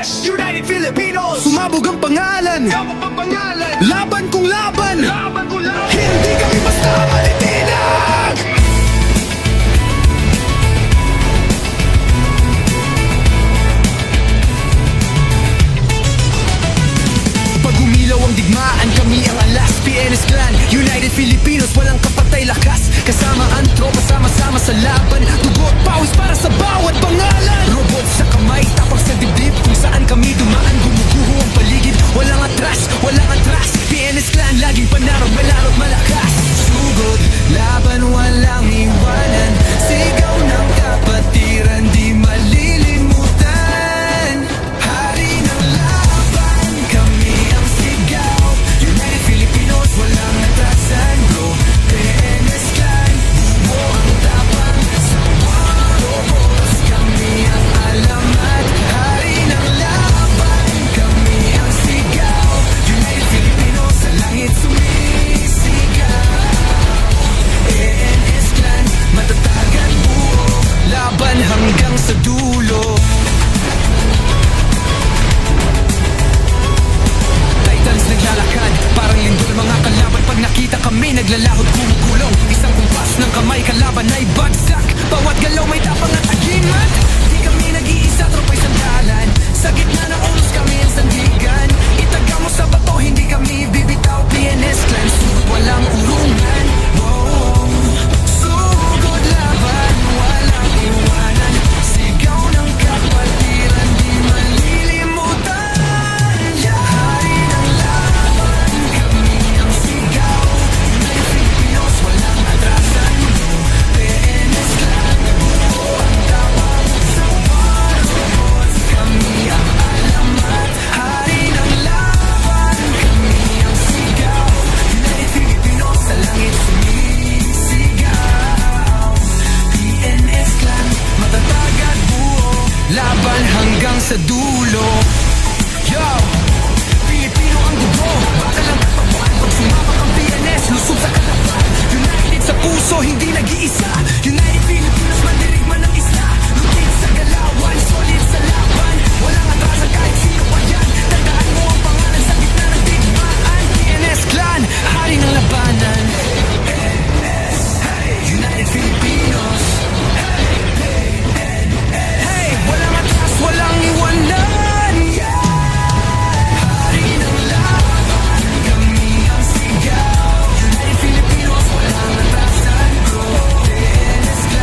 PNS, United Filipinos. Sumabog ang pangalan, laban kung laban, hindi kami basta malitinag. Pag umilaw ang digmaan, kami ang alas. PNS Clan, United Filipinos, walang kapatay lakas. Kasama ang tropa, sama-sama sa laban. Dugo at pawis para sa bawat pangalan. Robot sa kamay, tapang sa dibdib. Kung saan kami dumaan, gumuguho ang paligid. Walang atras, walang atras. PNS Clan, laging panarong malaro at malakas. Sugod, laban, walang iwanan. Sigaw ng kapatiran, di malilimutan. Hari ng laban, kami ang sigaw. United Filipinos, walang atrasan, bro. PNS Clan, buo ang tapang. Sa mga robos, kami ang alamat. Hari ng laban, kami ang sigaw. United Filipinos, sa langit sumisigaw. PNS Clan, matatag at buo. Laban hanggang sa dulo. Titans naglalakad, parang lindol mga kalaban. Pag nakita kami, naglalahod gumugulong. Isang kumpas ng kamay, kalaban ay bagsak. Bawat galaw may tapang at agimat. Di kami nag-iisa, tropay sandalan. Sa gitna ng ulos kami ang sandigan. Itaga mo sa bato, hindi kami bibitaw. PNS Clan, sugod walang urungan. Wow, sugod laban, walang iwanan. Sigaw ng kapatiran, di malilimutan. Hari ng laban, kami ang sigaw. United Filipinos, walang atrasan. PNS Clan, buo ang tapang. Sa mga robots, kami ang alamat. Hari ng laban, kami ang sigaw. United Filipinos, sa langit sumisigaw. PNS Clan, matatag at buo. Laban hanggang sa dulo. Yo! Pilipino ang dugo, bakal ang katawan. Pag sumabak ang PNS, lusog sa kalaban. United sa puso, hindi nag-iisa. United Filipinos, mandirigman ng isla. Lutin sa galawan, solid sa laban. Walang atrasan kahit sino pa yan. Tandaan mo ang pangalan sa gitna ng digmaan. PNS Clan, hari ng labanan. United Filipinos. Hey, walang atras, walang iwanan. Hari ng laban, kami ang sigaw. United Filipinos, walang atrasan, bro. PNS Clan.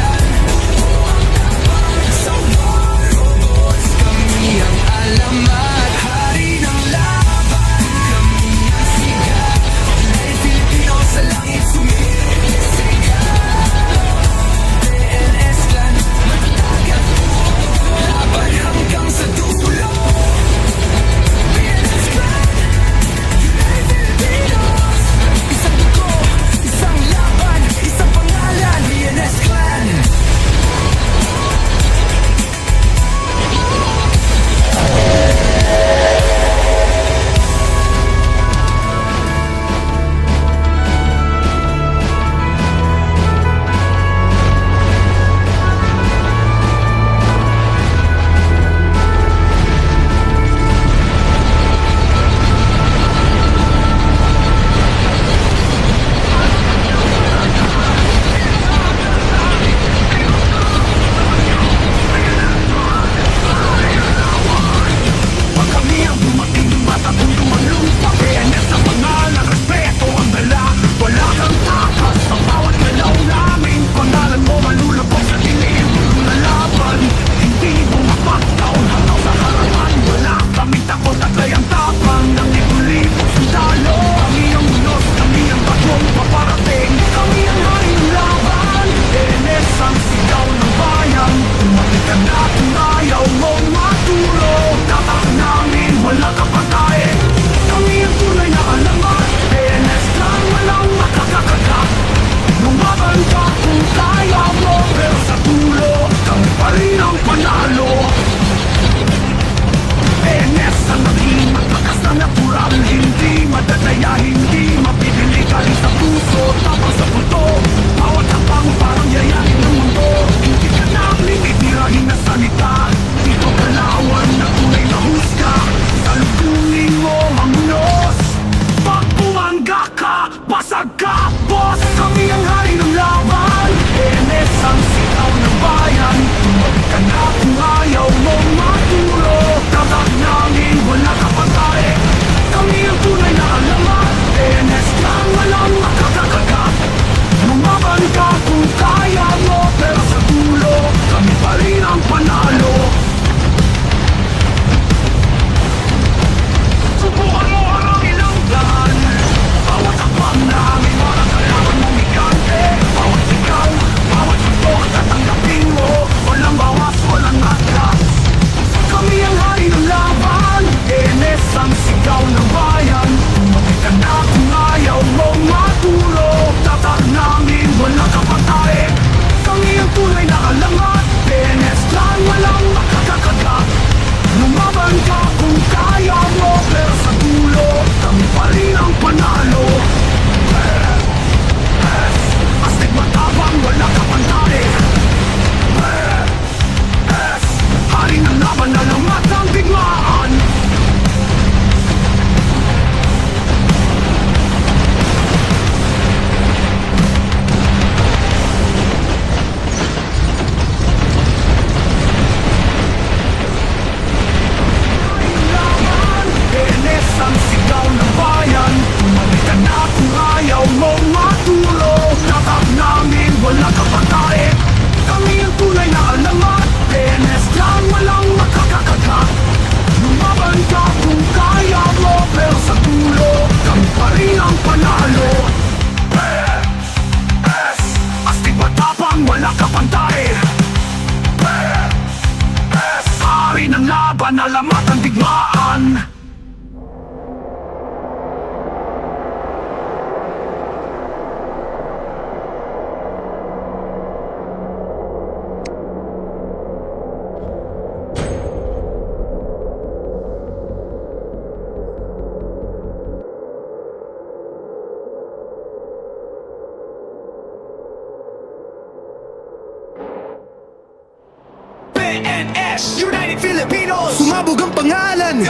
PNS, United Filipinos. Sumabog ang pangalan,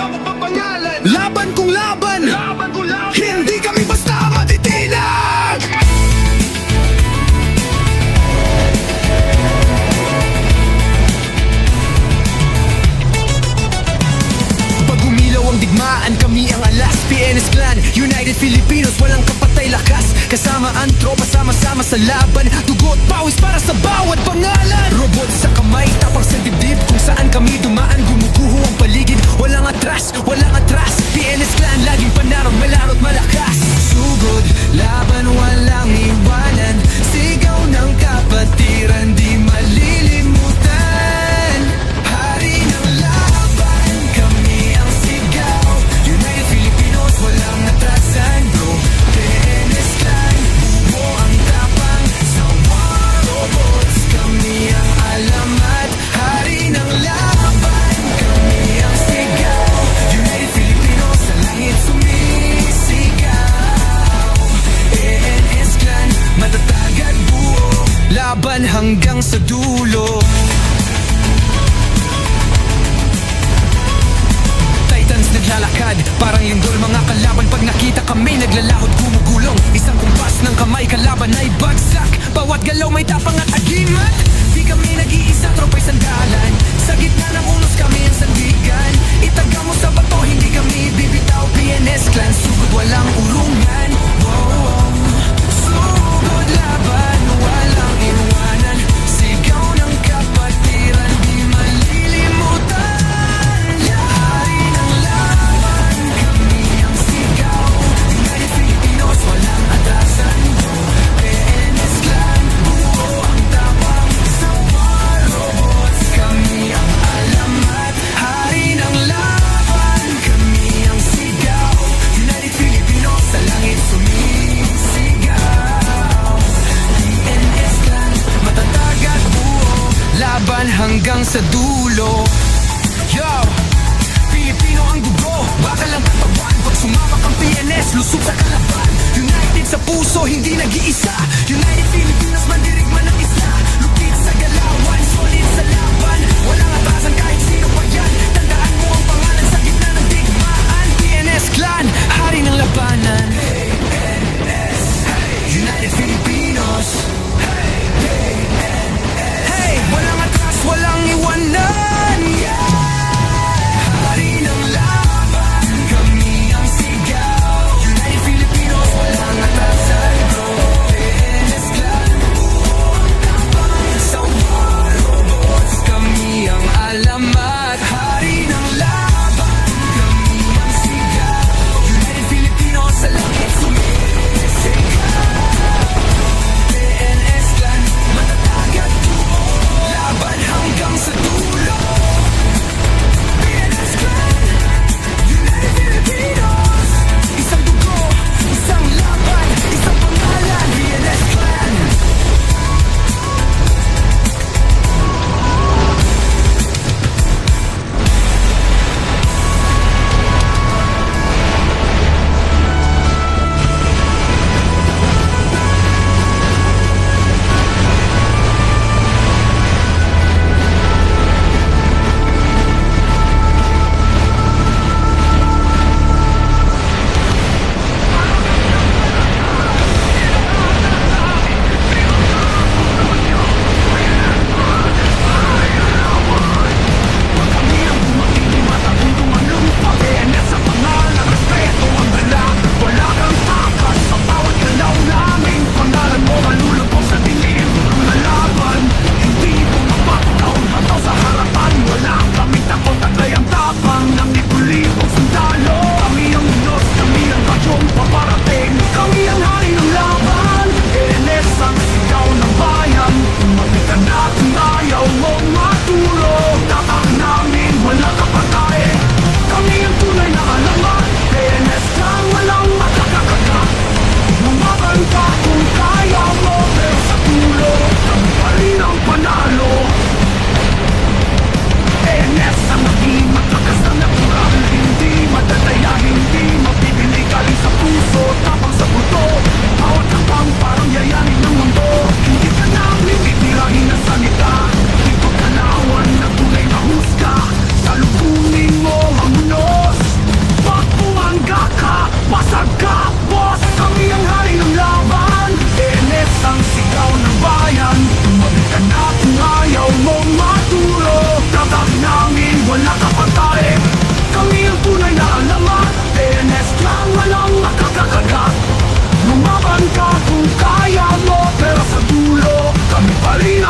laban kung laban, hindi kami basta matitinag. Pag umilaw ang digmaan, kami ang alas. PNS Clan, United Filipinos, walang kapatay lakas. Kasama ang tropa, sama-sama sa laban. Dugo at pawis para sa bawat pangalan. Robot sa kamay, tapang sa dibdib. Kung saan kami dumaan, gumuguho ang paligid. Walang atras, walang atras. PNS Clan, laging panarong malaro't malakas. Sugod, laban, walang iwanan. Sigaw ng kapatiran, di malilimutan. Hari ng laban, kami ang sigaw. United Filipinos, walang atrasan, bro. PNS Clan, buo ang tapang. Sa war robots, kami ang alamat. Hari ng laban, kami ang sigaw. United Filipinos, sa langit sumisigaw. PNS Clan, matatag at buo. Laban hanggang sa dulo. Titans naglalakad, parang lindol mga kalaban. Pag nakita kami naglalahod gumugulong. Isang kumpas ng kamay, kalaban ay bagsak. Bawat galaw may tapang at agimat. Di kami nag-iisa, tropay sandalan. Sa gitna ng unos kami ang sandigan. Itaga mo sa bato, hindi kami bibitaw. PNS Clan, sugod walang urungan. Wow. Sugod laban, walang iwanan. Sigaw ng kapatiran, di malilimutan. Hari ng laban, kami ang sigaw. United Filipinos, walang atrasan, bro. PNS Clan, buo ang tapang. Sa war robots, kami ang alamat. Hari ng laban, kami ang sigaw. United Filipinos, sa langit sumisigaw. PNS Clan, matatag at buo. Laban hanggang sa dulo. Yo! Pilipino ang dugo, bakal ang katawan. Pag sumama kang PNS, lusog sa kalaban. United sa puso, hindi nag-iisa. United Filipinos, mandirigma ng isa. Lupit sa galawan, solid sa laban. Walang atasan kahit sino pa yan. Tandaan mo ang pangalan sa gitna ng digmaan. PNS Clan, hari ng labanan. PNS, United Filipinos. Hey, walang atras, walang iwanan. Hari ng laban, kami ang sigaw. United Filipinos, walang atrasan, bro. PNS Clan, buo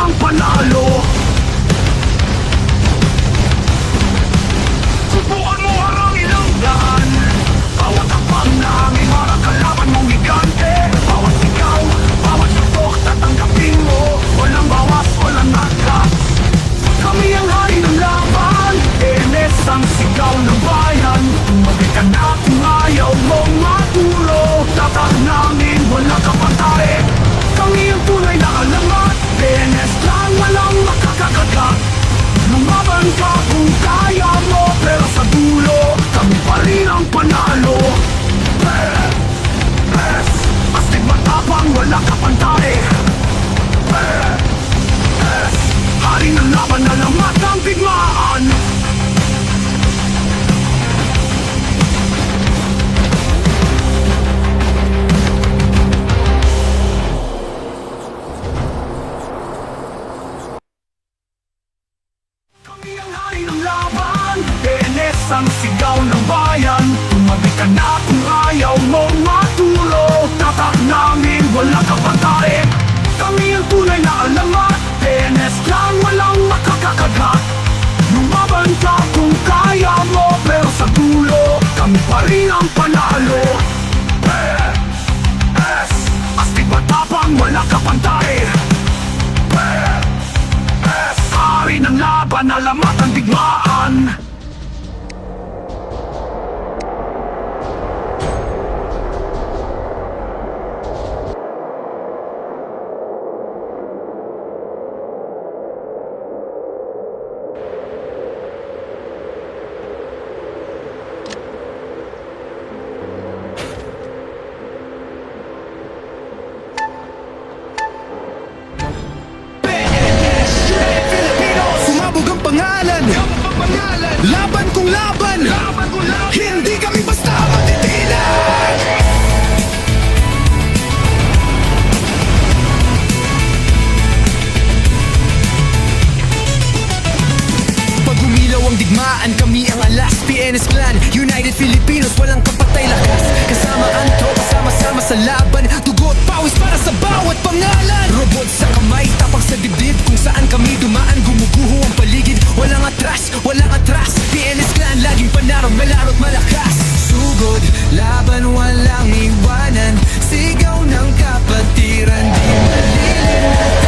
ang panalo. Subukan mo harangin ang daan. Bawat hakbang na hangin para kalaban mong gigante. Bawat sigaw, bawat sutok, tatanggapin mo. Walang bawas, walang nagkas. Kami ang hari ng laban. ENS ang sigaw ng bayan. Tumagay ka na kung ayaw mong matulog. Tatak namin, wala kapatay. Kami ang tunay na alamat. ENS lang, walang makakakagat. Lumaban ka kung kaya mo, pero sa dulo kami pa rin ang panalo. Pes, astig matapang, wala kapantay. Pes, hari ng laban, alamat ang digmaan. Kami ang hari ng laban. ENS ang sigaw ng bayan. Tumabi ka na kung ayaw mong matulog. Tatak namin, wala kapantay. Kami ang tunay na alamat. ENS lang, walang makakakagat. Lumaban ka kung kaya mo, pero sa dulo kami pa rin ang panalo. ENS, astig matapang, wala kapantay. Hari ng laban, alamat ang digmaan. Sumabog ang pangalan, laban kung laban. Hindi kami basta matitilan. Pag umilaw ang digmaan, kami ang alas. PNS Clan, United Filipinos, walang kapatay lakas. Kasama ang tropa, sama-sama sa laban. Dugo at pawis para sa bawat pangalan. Robot sa kamay, tapang sa dibdib. Kung saan kami dumaan, gumuguho ang paligid. Walang atras, walang atras. PNS Clan, laging panarang, malaro't malakas. Sugod, laban, walang iwanan. Sigaw ng kapatiran, di malilimutan.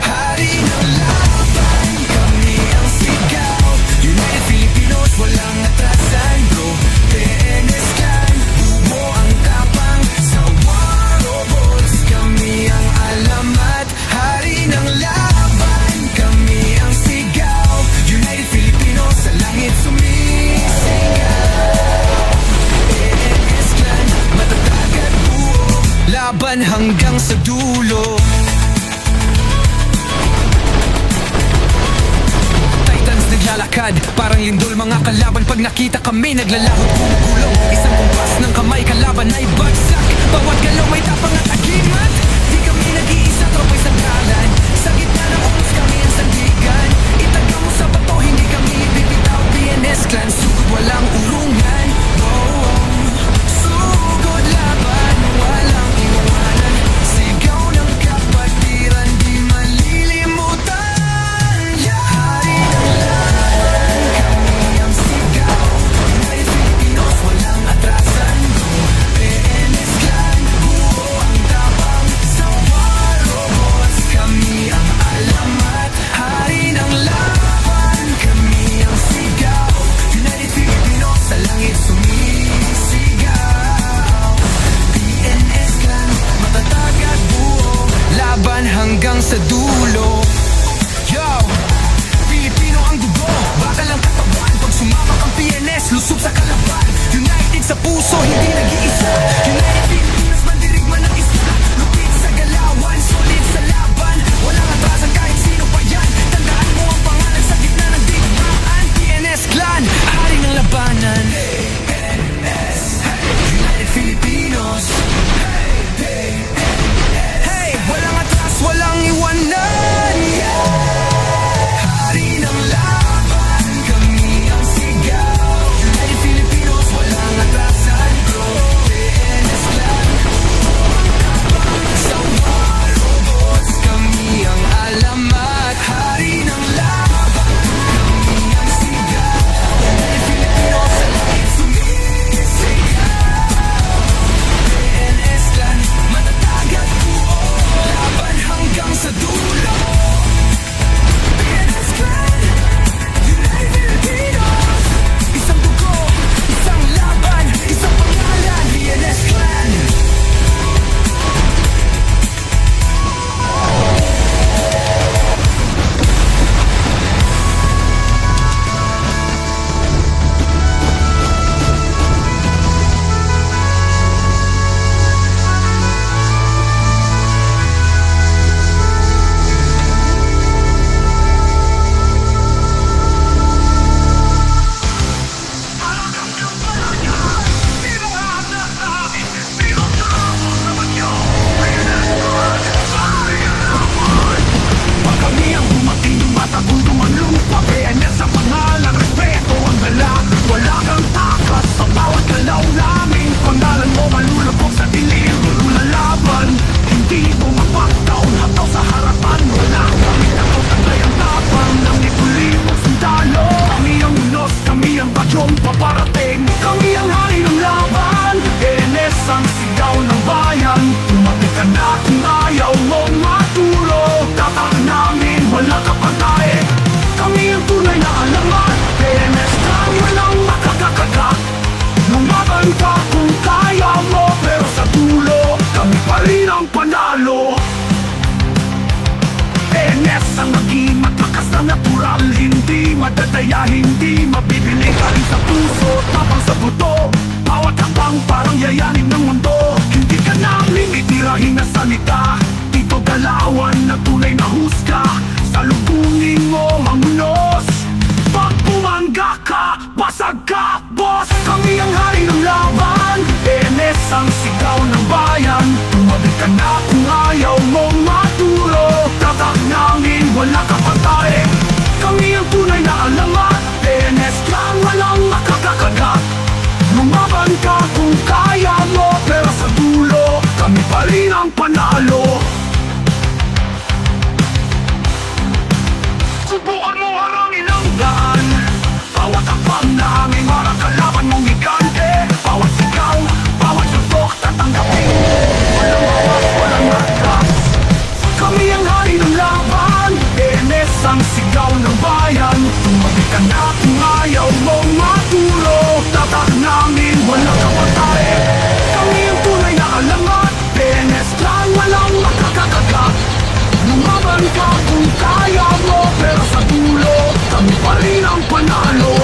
Hari ng laban, kami ang sigaw. United Filipinos, walang atrasan, bro. PNS Clan, bumo ang tapang. Sa war robots, kami ang alamat. Hari ng laban, kami ang sigaw. United Filipinos, sa langit sumisigaw. PNS Clan, matatag at buo. Laban hanggang sa dulo. Titans naglalakad, parang lindol mga kalaban. Pag nakita kami naglalahot, gumugulong. Isang kumpas ng kamay, kalaban ay bagsak. Bawat galaw may tapang at agimat. Di kami nag-iisa, tropay sa galan. Sa gitna ng oras kami ang sandigan. Itaga mo sa bato, hindi kami bibitaw. PNS Clan, sugod walang urungan. Sugod laban, walang iwanan. Sigaw ng kapatiran, di malilimutan. Hari ng laban, kami ang sigaw. United Filipinos, walang atrasan, bro. PNS Clan, buo ang tapang. Sa war robots, kami ang alamat. Hari ng laban, kami ang sigaw. United Filipinos, sa langit sumisigaw. PNS Clan, matatag at buo. Laban hanggang sa dulo. Yo! Pilipino ang dugo, bakal ang katawan. Pag sumama kang PNS, lusog sa kalaban. United sa puso, hindi nag-iisa. United Filipinos, mandirigman ng isa. Lupit sa galawan, solid sa laban. Walang atrasan kahit sino pa yan. Tandaan mo ang pangalan sa gitna ng digmaan. PNS Clan, hari ng labanan. PNS, United Filipinos. Hey, walang atras, walang iwanan. PNS ang maging matlakas na natural. Hindi madadaya, hindi mabibili. Galing sa puso, tapang sa buto. Bawat hakbang parang yayanin ng mundo. Hindi ka namin itirahin na salita. Dito galawan na tunay na husga. Salubungin mo ang unos. Pag bumangga ka, basag ka, boss. Kami ang hari ng laban. PNS ang sigaw ng bayan. Tumabi ka na kung ayaw mong maturo. Tatak namin, wala ka pantay. Kami ang tunay na alamat. PNS lang, walang makakakagat. Lumaban ka kung kaya mo, pero sa dulo kami pa rin ang panalo. Subukan mo harangin ang daan. Bawat hakbang na aming harang, kalaban mong higante. Bawat sigaw, bawat suntok, tatanggapin mo. Walang bawas, walang atras. Kami ang hari ng laban. PNS ang sigaw ng bayan. Tumabi ka na kung ayaw mong maturo. Tatak namin, walang kapatay. Kami ang tunay na alamat. PNS lang, walang makakakagat. Lumaban ka kung kaya mo, pero sa dulo kami pa rin ang panalo.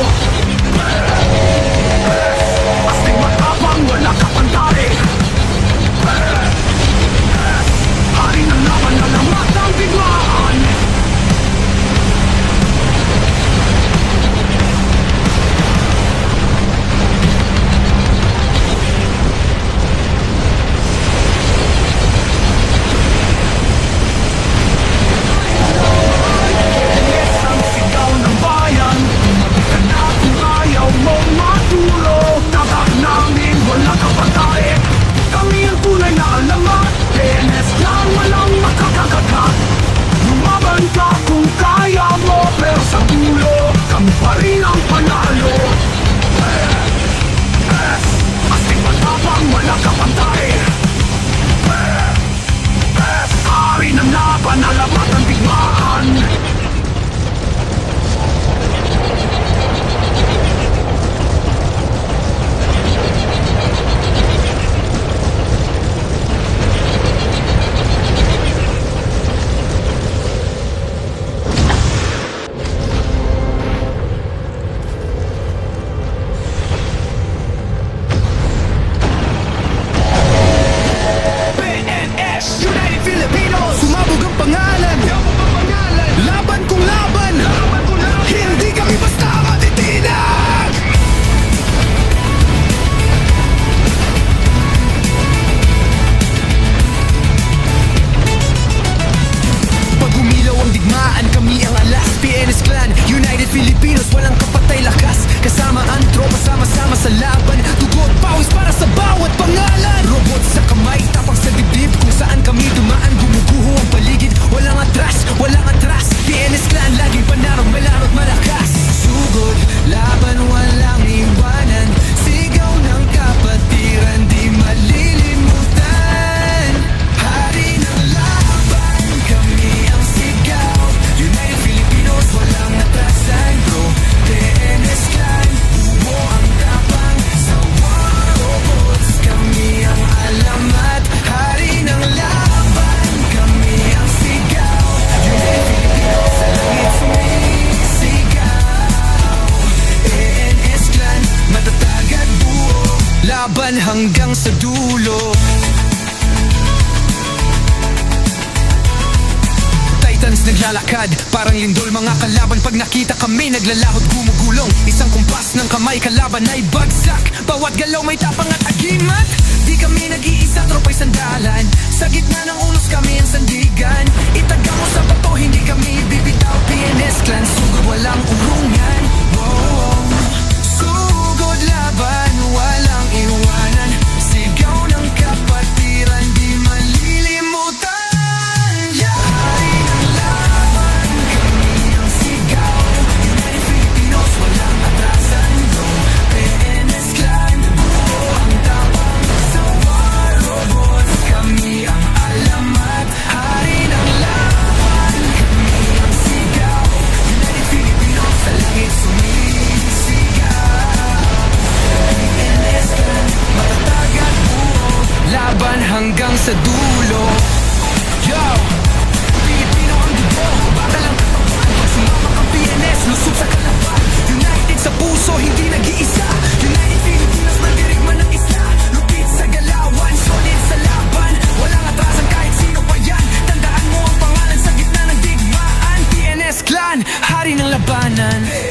Astig matapang, wala ka pantay. Hari ng laban, alamat ang biglaan. Ang sigaw ng bayan. Tumabi ka na kung ayaw mong maturo. Tatak namin, wala ka pantay. Kami ang tunay na alamat. PNS lang, walang makakakagat. Lumaban ka kung kaya mo, pero sa dulo kami pa rin ang panalo. Astig matapang, wala ka pantay. Hari ng laban, alamat ang digmaan. PNS, United Filipinos. Sumabog ang pangalan. Laban kung laban. Hindi kami basta matitinag. Pag umilaw ang digmaan, kami ang alas. PNS Clan, United Filipinos, walang kapatay lakas. Kasama ang tropa, sama-sama sa laban. Dugot, pawis para sa bawat pangalan. Robot sa kamay, tapang sa dibdib. Kung saan kami dumaan, gumuguho ang paligid. Walang atras, walang atras. PNS Clan, laging panarong malarot malakas. Sugod, laban, walang iwanan. Sigaw ng kapatiran, di malilimutan. Hari ng laban, kami ang sigaw. United Filipinos, walang atrasan, bro. PNS Clan, buo ang tapang. Sa war robots, kami ang alamat. Hari ng laban, kami ang sigaw. United Filipinos, sa langit sumisigaw. PNS Clan, matatag at buo. Laban hanggang sa dulo. Titans naglalakad, parang lindol mga kalaban. Pag nakita kami naglalahot gumugulong. Isang kumpas ng kamay, kalaban ay bagsak. Bawat galaw may tapang at agimat. Di kami nag-iisa, tropay sandalan. Sa gitna ng unos kami ang sandigan. Itaga mo sa bato, hindi kami bibitaw. PNS Clan, sugod walang urungan. Wow. Sugod laban, walang iwanan. Sigaw ng kapatiran, di malilimutan. Hari ng laban, kami ang sigaw. United Filipinos, walang atrasan, bro. PNS Clan, buo ang tapang. Sa war robots, kami ang alamat. Hari ng laban, kami ang sigaw. United Filipinos, sa langit sumisigaw. PNS Clan, matatag at buo. Laban hanggang sa dulo. Yo! Pilipino ang dugo. labanan